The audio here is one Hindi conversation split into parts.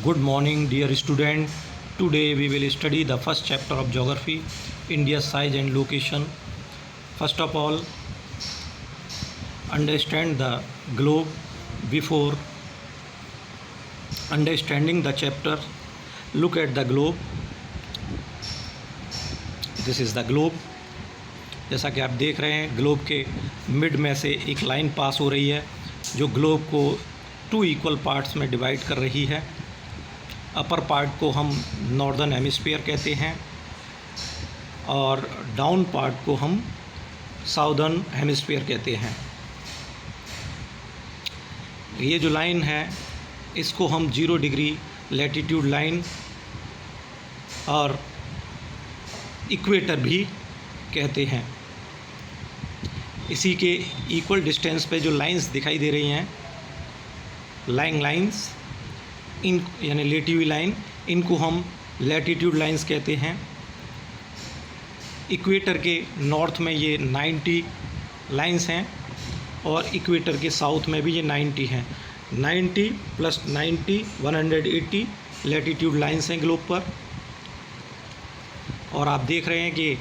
Good morning, dear student. Today we will study the first chapter of geography, India's size and location. First of all, understand the globe. Before understanding the chapter, look at the globe. This is the globe. जैसा कि आप देख रहे हैं, ग्लोब के मिड में से एक लाइन पास हो रही है जो ग्लोब को 2 इक्वल पार्ट्स में डिवाइड कर रही है। अपर पार्ट को हम नॉर्दर्न हेमिस्फीयर कहते हैं और डाउन पार्ट को हम साउदर्न हेमिस्फीयर कहते हैं। ये जो लाइन है इसको हम 0 डिग्री लैटिट्यूड लाइन और इक्वेटर भी कहते हैं। इसी के इक्वल डिस्टेंस पे जो लाइंस दिखाई दे रही हैं, लाइंग लाइंस, इन यानी लेटी हुई लाइन, इनको हम लैटिट्यूड लाइंस कहते हैं। इक्वेटर के नॉर्थ में ये 90 लाइंस हैं और इक्वेटर के साउथ में भी ये 90 हैं। 90 + 90 180 लैटिट्यूड लाइंस हैं ग्लोब पर। और आप देख रहे हैं कि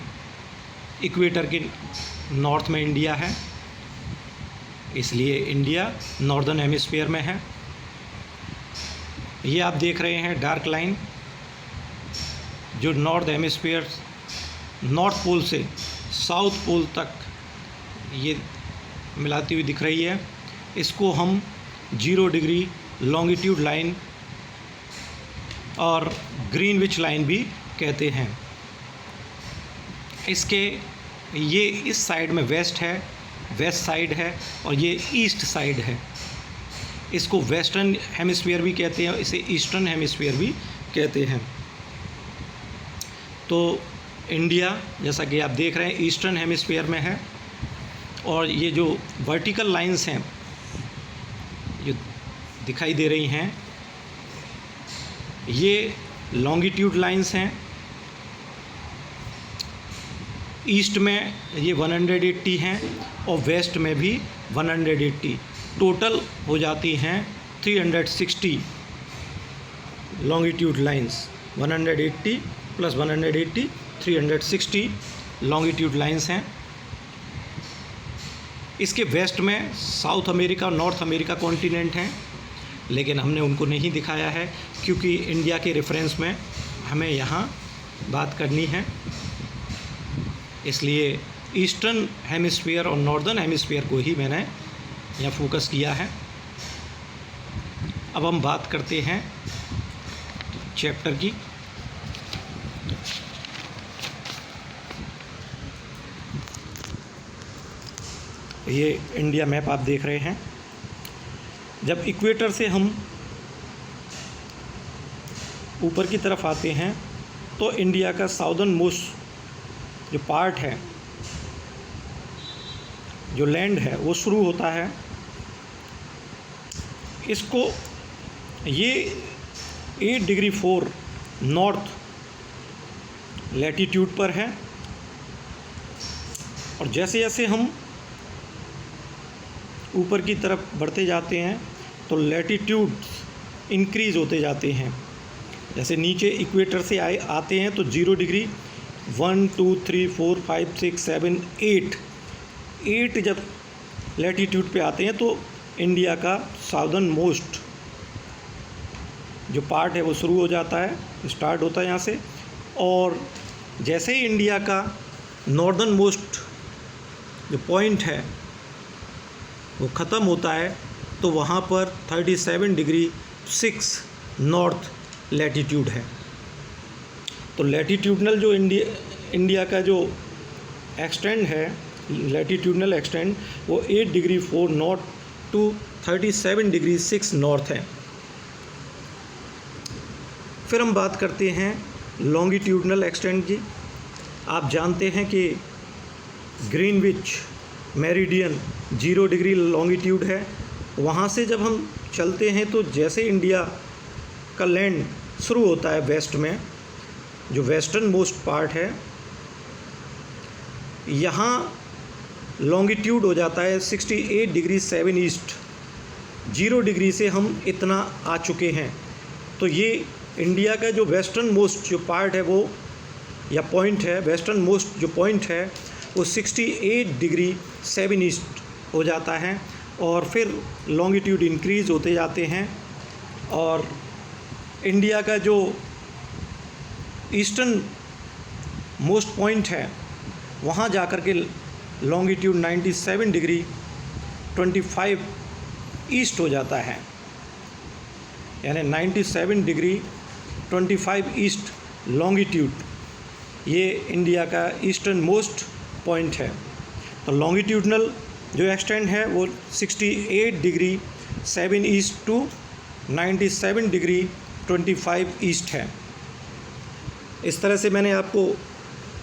इक्वेटर के नॉर्थ में इंडिया है, इसलिए इंडिया नॉर्दर्न हेमिस्फीयर में है। ये आप देख रहे हैं डार्क लाइन जो नॉर्थ हेमिस्फीयर नॉर्थ पोल से साउथ पोल तक ये मिलाती हुई दिख रही है। इसको हम 0 डिग्री लॉन्गिट्यूड लाइन और ग्रीनविच लाइन भी कहते हैं। इसके ये इस साइड में वेस्ट साइड है और ये ईस्ट साइड है। इसको वेस्टर्न हेमिस्फीयर भी कहते हैं, इसे ईस्टर्न हेमिस्फीयर भी कहते हैं। तो इंडिया, जैसा कि आप देख रहे हैं, ईस्टर्न हेमिस्फीयर में है। और ये जो वर्टिकल लाइंस हैं जो दिखाई दे रही हैं, ये लॉन्गिट्यूड लाइंस हैं। ईस्ट में ये 180 हैं और वेस्ट में भी 180, टोटल हो जाती हैं 360 लॉन्गिट्यूड लाइंस। 180 + 180 360 लॉन्गिट्यूड लाइंस हैं। इसके वेस्ट में साउथ अमेरिका और नॉर्थ अमेरिका कॉन्टिनेंट हैं, लेकिन हमने उनको नहीं दिखाया है क्योंकि इंडिया के रेफरेंस में हमें यहाँ बात करनी है। इसलिए ईस्टर्न हेमिस्फीयर और नॉर्दर्न हेमिस्फीयर को ही मैंने यहाँ फोकस किया है। अब हम बात करते हैं चैप्टर की। ये इंडिया मैप आप देख रहे हैं। जब इक्वेटर से हम ऊपर की तरफ आते हैं तो इंडिया का साउदर्न मोस्ट जो पार्ट है, जो लैंड है, वो शुरू होता है। इसको ये 8 डिग्री 4 नॉर्थ लैटिट्यूड पर है। और जैसे जैसे हम ऊपर की तरफ बढ़ते जाते हैं तो लैटिट्यूड इंक्रीज़ होते जाते हैं। जैसे नीचे इक्वेटर से आते हैं तो 0 डिग्री 1 2 3 4 5 6 7 8 जब लैटिट्यूड पे आते हैं तो इंडिया का साउदर्न मोस्ट जो पार्ट है वो शुरू हो जाता है, स्टार्ट होता है यहाँ से। और जैसे ही इंडिया का नॉर्दर्न मोस्ट जो पॉइंट है वो ख़त्म होता है तो वहाँ पर 37 डिग्री 6 नॉर्थ लैटिट्यूड है। तो लैटिट्यूडनल जो इंडिया का जो एक्सटेंड है, लैटिट्यूडनल एक्सटेंड, वो 8 degree 4 north to 37 degree 6 north है। फिर हम बात करते हैं लॉन्गिट्यूडनल एक्सटेंड की। आप जानते हैं कि ग्रीनविच मेरिडियन 0 डिग्री लॉन्गिट्यूड है। वहाँ से जब हम चलते हैं तो जैसे इंडिया का लैंड शुरू होता है वेस्ट में, जो वेस्टर्न मोस्ट पार्ट है, यहाँ लॉन्गिट्यूड हो जाता है 68 डिग्री 7 ईस्ट। 0 डिग्री से हम इतना आ चुके हैं तो ये इंडिया का जो वेस्टर्न मोस्ट जो पार्ट है वो या पॉइंट है, वेस्टर्न मोस्ट जो पॉइंट है वो 68 डिग्री 7 ईस्ट हो जाता है और फिर लॉन्गिट्यूड इंक्रीज़ होते जाते हैं और इंडिया का जो ईस्टर्न मोस्ट पॉइंट है वहाँ जा कर के लॉन्गिट्यूड 97 डिग्री 25 ईस्ट हो जाता है, यानी 97 डिग्री 25 ईस्ट लॉन्गिट्यूड ये इंडिया का ईस्टर्न मोस्ट पॉइंट है। तो लॉन्गिट्यूडनल जो एक्सटेंड है वो 68 degree 7 east to 97 degree 25 east है। इस तरह से मैंने आपको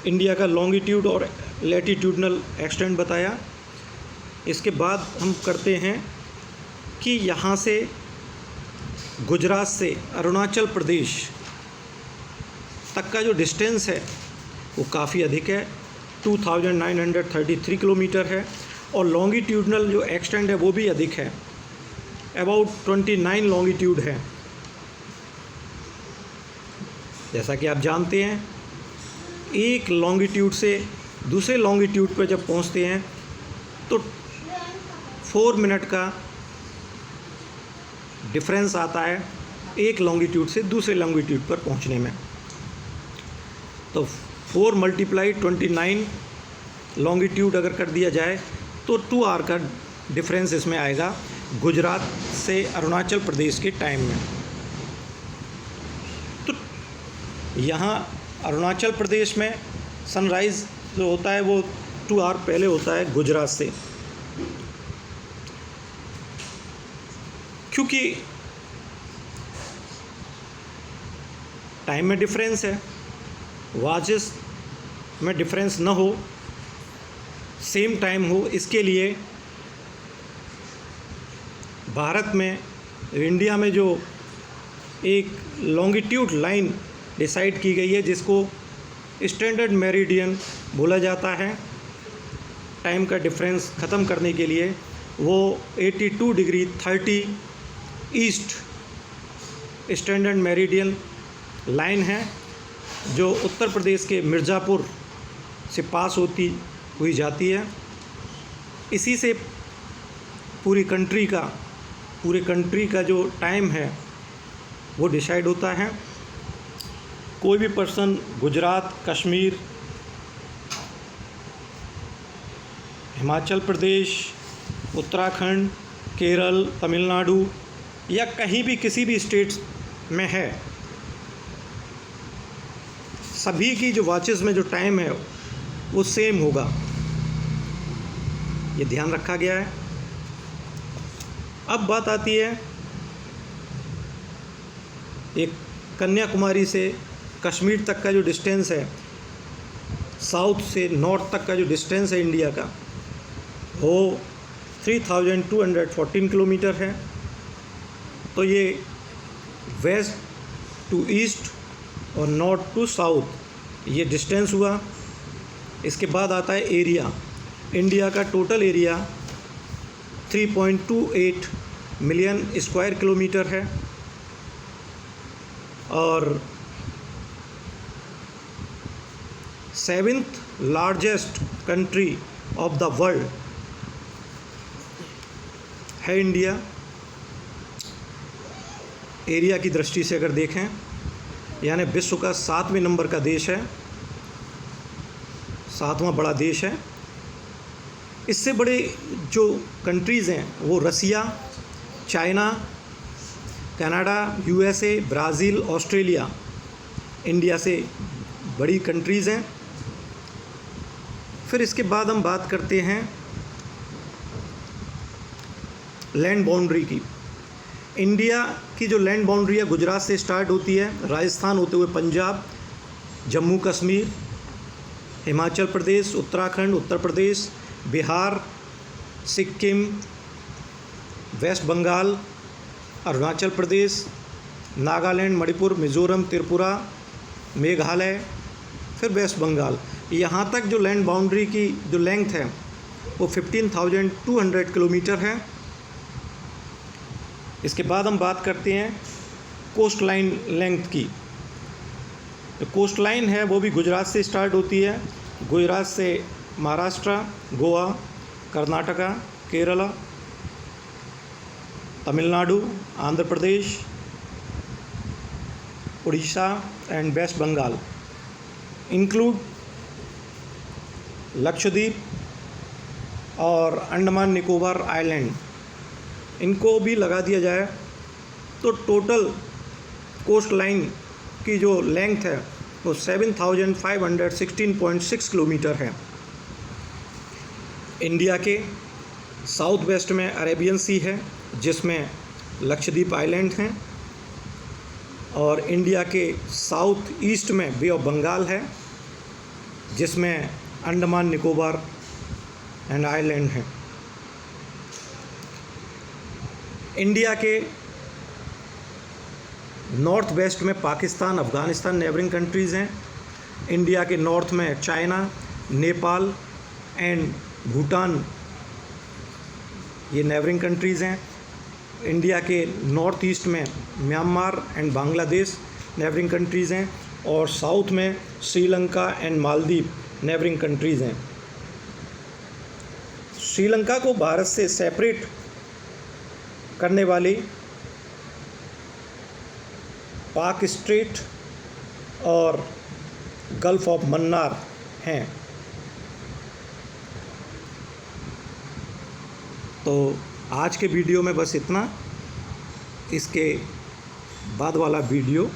इंडिया का लॉन्गिट्यूड और लैटिट्यूडनल एक्सटेंड बताया। इसके बाद हम करते हैं कि यहाँ से गुजरात से अरुणाचल प्रदेश तक का जो डिस्टेंस है वो काफ़ी अधिक है, 2933 किलोमीटर है और लॉन्गिट्यूडनल जो एक्सटेंड है वो भी अधिक है, अबाउट 29 लॉन्गिट्यूड है। जैसा कि आप जानते हैं एक लॉन्गिट्यूड से दूसरे लॉन्गिट्यूड पर जब पहुंचते हैं तो 4 मिनट का डिफरेंस आता है एक लॉन्गिट्यूड से दूसरे लॉन्गिट्यूड पर पहुंचने में। तो 4 × 29 लॉन्गिट्यूड अगर कर दिया जाए तो 2 आवर का डिफरेंस इसमें आएगा गुजरात से अरुणाचल प्रदेश के टाइम में। तो यहाँ अरुणाचल प्रदेश में सनराइज़ जो होता है वो 2 आवर पहले होता है गुजरात से, क्योंकि टाइम में डिफरेंस है, वॉचेस में डिफरेंस ना हो, सेम टाइम हो, इसके लिए भारत में इंडिया में जो एक लॉन्गिट्यूड लाइन डिसाइड की गई है जिसको स्टैंडर्ड मेरिडियन बोला जाता है टाइम का डिफरेंस ख़त्म करने के लिए, वो 82 degree 30 east standard meridian line है जो उत्तर प्रदेश के मिर्ज़ापुर से पास होती हुई जाती है। इसी से पूरी कंट्री का जो टाइम है वो डिसाइड होता है। कोई भी पर्सन गुजरात, कश्मीर, हिमाचल प्रदेश, उत्तराखंड, केरल, तमिलनाडु या कहीं भी किसी भी स्टेट्स में है, सभी की जो वॉचेस में जो टाइम है वो सेम होगा, ये ध्यान रखा गया है। अब बात आती है एक कन्याकुमारी से कश्मीर तक का जो डिस्टेंस है, साउथ से नॉर्थ तक का जो डिस्टेंस है इंडिया का, वो 3214 किलोमीटर है। तो ये वेस्ट टू ईस्ट और नॉर्थ टू साउथ ये डिस्टेंस हुआ। इसके बाद आता है एरिया। इंडिया का total area 3.28 million square kilometre है और 7th largest country of the world है इंडिया। एरिया की दृष्टि से अगर देखें, यानी विश्व का 7वें नंबर का देश है, 7वां बड़ा देश है। इससे बड़े जो कंट्रीज़ हैं वो Russia, China, Canada, USA, Brazil, Australia India से बड़ी कंट्रीज़ हैं। फिर इसके बाद हम बात करते हैं लैंड बाउंड्री की। इंडिया की जो लैंड बाउंड्री है गुजरात से स्टार्ट होती है, राजस्थान होते हुए पंजाब, जम्मू कश्मीर, हिमाचल प्रदेश, उत्तराखंड, उत्तर प्रदेश, बिहार, सिक्किम, वेस्ट बंगाल, अरुणाचल प्रदेश, नागालैंड, मणिपुर, मिज़ोरम, त्रिपुरा, मेघालय, फिर वेस्ट बंगाल। यहाँ तक जो लैंड बाउंड्री की जो लेंथ है वो 15,200 किलोमीटर है। इसके बाद हम बात करते हैं कोस्ट लाइन लेंथ की। जो कोस्ट लाइन है वो भी गुजरात से स्टार्ट होती है। गुजरात से महाराष्ट्र, गोवा, कर्नाटका, केरला, तमिलनाडु, आंध्र प्रदेश, उड़ीसा एंड वेस्ट बंगाल, इंक्लूड लक्षद्वीप और अंडमान निकोबार आइलैंड, इनको भी लगा दिया जाए तो टोटल कोस्ट लाइन की जो लेंथ है वो 7516.6 किलोमीटर है। इंडिया के साउथ वेस्ट में अरेबियन सी है जिसमें लक्षद्वीप आइलैंड हैं, और इंडिया के साउथ ईस्ट में बे ऑफ बंगाल है जिसमें अंडमान निकोबार एंड आइलैंड हैं। इंडिया के नॉर्थ वेस्ट में पाकिस्तान, अफ़गानिस्तान नेबरिंग कंट्रीज़ हैं। इंडिया के नॉर्थ में चाइना, नेपाल एंड भूटान, ये नेबरिंग कंट्रीज़ हैं। इंडिया के नॉर्थ ईस्ट में Myanmar and Bangladesh neighbouring countries हैं, और साउथ में Sri Lanka and Maldives neighbouring countries हैं। श्रीलंका को भारत से सेपरेट करने वाली पाक स्ट्रेट और गल्फ ऑफ मन्नार हैं। तो आज के वीडियो में बस इतना। इसके बाद वाला वीडियो